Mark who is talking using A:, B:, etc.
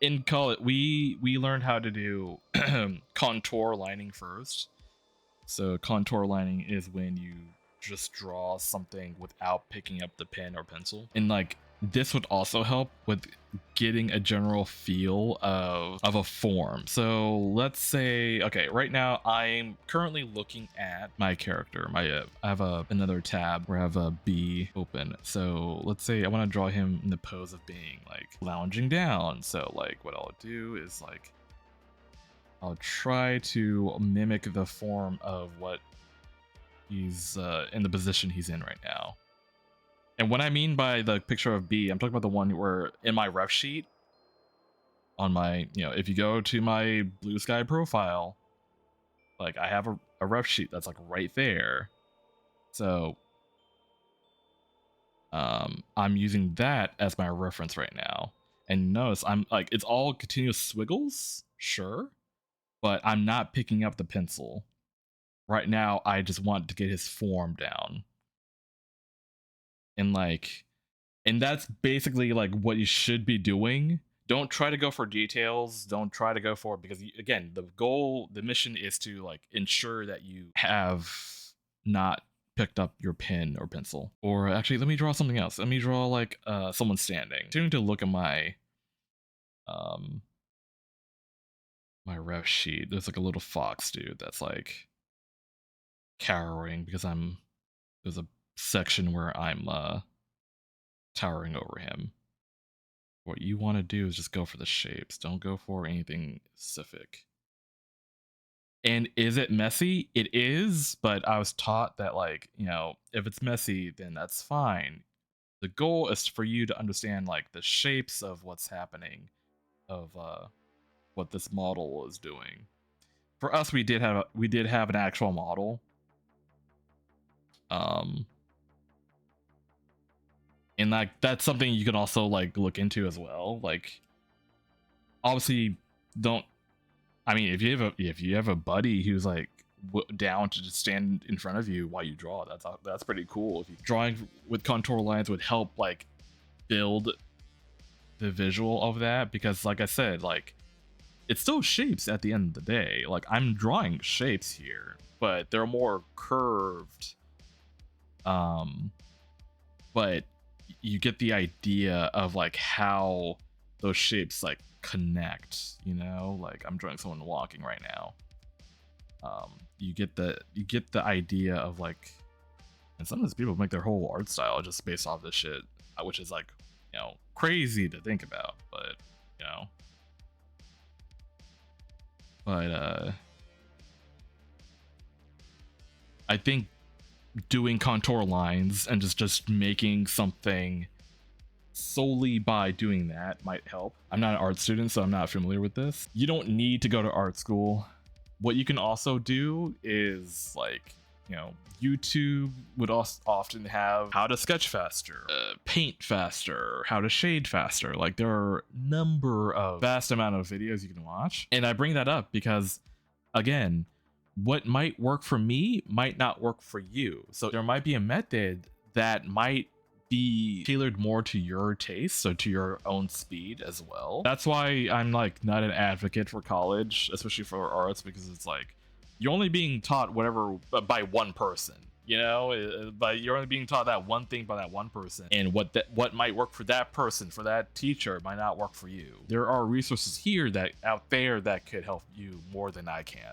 A: in college we learned how to do contour lining first. So contour lining is when you just draw something without picking up the pen or pencil. And like this would also help with getting a general feel of a form. So let's say, okay, right now I'm currently looking at my character. I have another tab where I have a B open. So let's say I want to draw him in the pose of being like lounging down. So like what I'll do is like I'll try to mimic the form of what he's in the position he's in right now. And what I mean by the picture of B, I'm talking about the one where in my ref sheet on my, if you go to my Blue Sky profile, like I have a ref sheet that's like right there. So I'm using that as my reference right now. And notice I'm like, it's all continuous squiggles, sure, but I'm not picking up the pencil. Right now, I just want to get his form down. And that's basically like what you should be doing. Don't try to go for details. Don't try to go for it because again, the mission is to like ensure that you have not picked up your pen or pencil. Or actually, let me draw something else. Let me draw like someone standing. Continuing to look at my my ref sheet. There's like a little fox dude that's like cowering because there's a section where I'm towering over him. What you want to do is just go for the shapes. Don't go for anything specific. And is it messy? It is, but I was taught that like, if it's messy, then that's fine. The goal is for you to understand like the shapes of what's happening, of what this model is doing. For us, we did have an actual model. And like that's something you can also like look into as well. Like obviously if you have a buddy who's like down to just stand in front of you while you draw, that's pretty cool. If you drawing with contour lines would help like build the visual of that, because like I said, like it's still shapes at the end of the day. Like I'm drawing shapes here, but they're more curved. But you get the idea of like how those shapes like connect, like I'm drawing someone walking right now. You get the idea of like, and sometimes people make their whole art style just based off this shit, which is like, crazy to think about, but I think doing contour lines and just making something solely by doing that might help. I'm not an art student, so I'm not familiar with this. You don't need to go to art school. What you can also do is like, YouTube would also often have how to sketch faster, paint faster, how to shade faster. Like there are a number of vast amount of videos you can watch. And I bring that up because again, what might work for me might not work for you. So there might be a method that might be tailored more to your taste, so to your own speed as well. That's why I'm like not an advocate for college, especially for arts, because it's like you're only being taught whatever by one person, but you're only being taught that one thing by that one person, and what might work for that person, for that teacher, might not work for you. There are resources here out there that could help you more than I can.